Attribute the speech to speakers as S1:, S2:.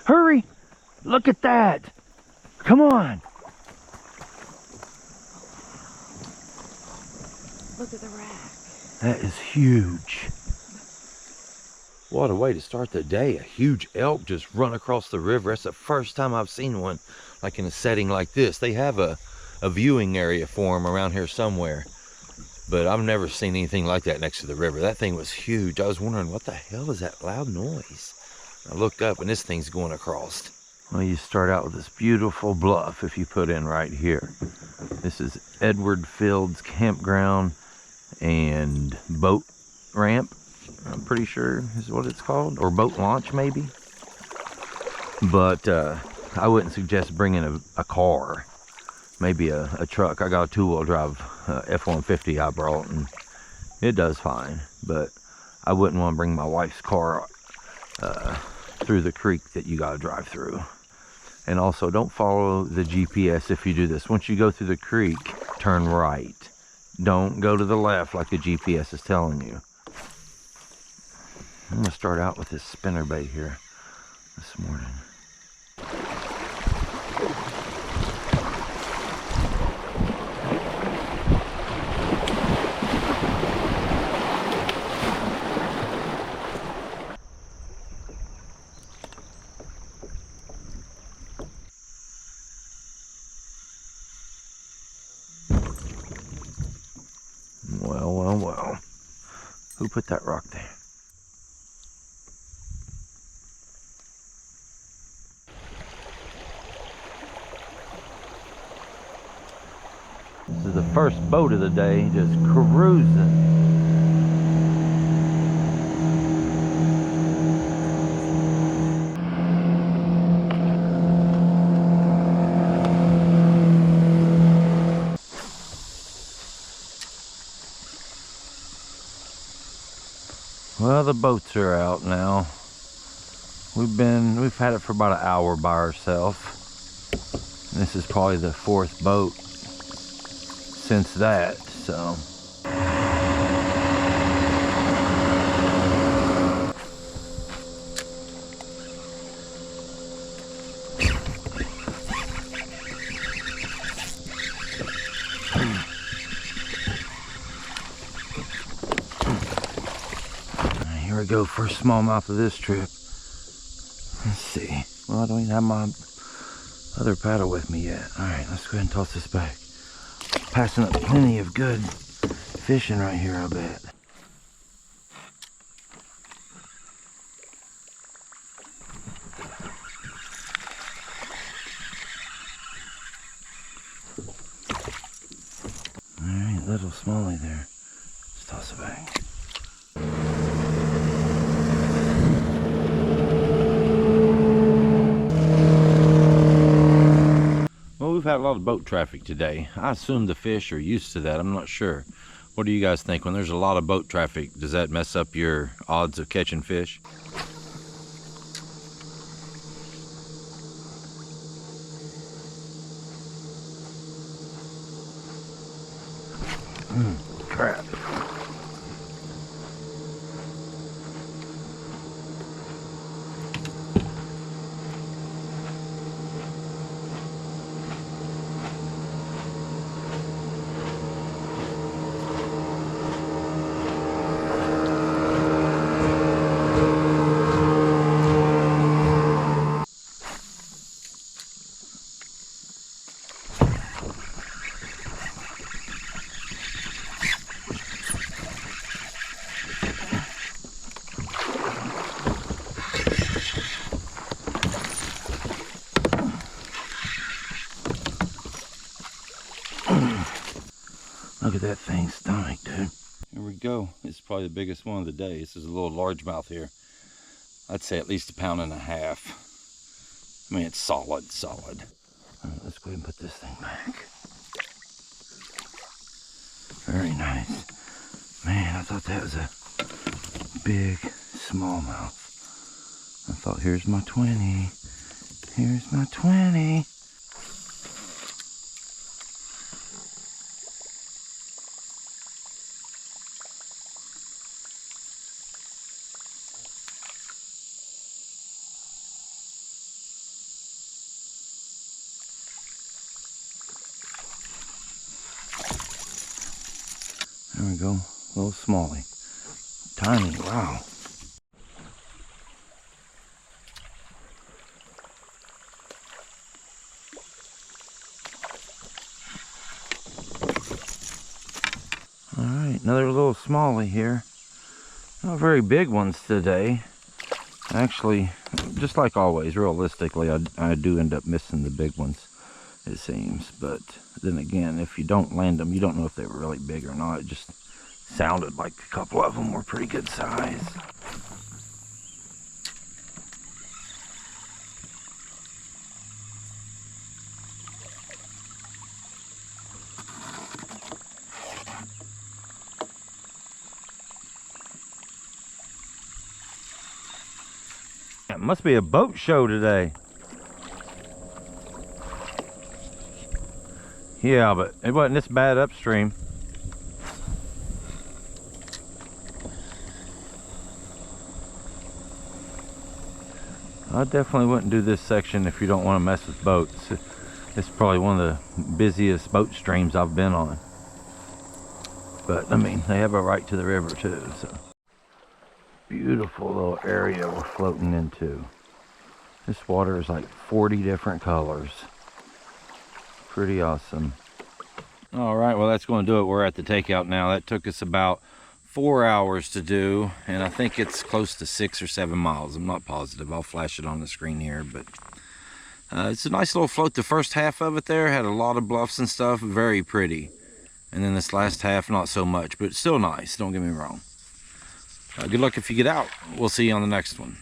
S1: Hurry! Look at that! Come on!
S2: Look at the rack.
S1: That is huge. What a way to start the day. A huge elk just run across the river. That's the first time I've seen one like in a setting like this. They have a viewing area for them around here somewhere, but I've never seen anything like that next to the river. That thing was huge. I was wondering, what the hell is that loud noise? I looked up and this thing's going across. Well, you start out with this beautiful bluff if you put in right here. This is Edward Field's campground and boat ramp, I'm pretty sure is what it's called, or boat launch maybe. But I wouldn't suggest bringing a car, maybe a truck. I got a two-wheel drive F-150 I brought, and it does fine, but I wouldn't want to bring my wife's car through the creek that you got to drive through. And also, don't follow the GPS if you do this. Once you go through the creek, turn right. Don't go to the left like the GPS is telling you. I'm gonna start out with this spinnerbait here this morning. Well. Who put that rock there? This is the first boat of the day, just cruising. Well, the boats are out now. We've had it for about an hour by ourselves. This is probably the fourth boat since that, so. Here we go, first smallmouth of this trip. Let's see. Well, I don't even have my other paddle with me yet. Alright, let's go ahead and toss this back. Passing up plenty of good fishing right here, I bet. Alright, little smallie there. Let's toss it back. We've had a lot of boat traffic today. I assume the fish are used to that. I'm not sure. What do you guys think? When there's a lot of boat traffic, does that mess up your odds of catching fish? Crap. Look at that thing's stomach, dude. Here we go. This is probably the biggest one of the day. This is a little largemouth here. I'd say at least 1.5 pounds. I mean, it's solid. All right, let's go ahead and put this thing back. Very nice. Man, I thought that was a big smallmouth. I thought, here's my 20. Here's my 20. There we go. A little smallie. Tiny, wow. Alright, another little smallie here. Not very big ones today. Actually, just like always, realistically, I do end up missing the big ones, it seems. But then again, if you don't land them, you don't know if they were really big or not. It just sounded like a couple of them were pretty good size. It must be a boat show today. Yeah, but it wasn't this bad upstream. I definitely wouldn't do this section if you don't want to mess with boats. It's probably one of the busiest boat streams I've been on. But I mean, they have a right to the river too, so. Beautiful little area we're floating into. This water is like 40 different colors. Pretty awesome. All right, well, that's going to do it. We're at the takeout now. That took us about 4 hours to do, and I think it's close to 6 or 7 miles. I'm not positive. I'll flash it on the screen here, but it's a nice little float. The first half of it there had a lot of bluffs and stuff, very pretty. And then this last half, not so much, but still nice, don't get me wrong. Good luck if you get out. We'll see you on the next one.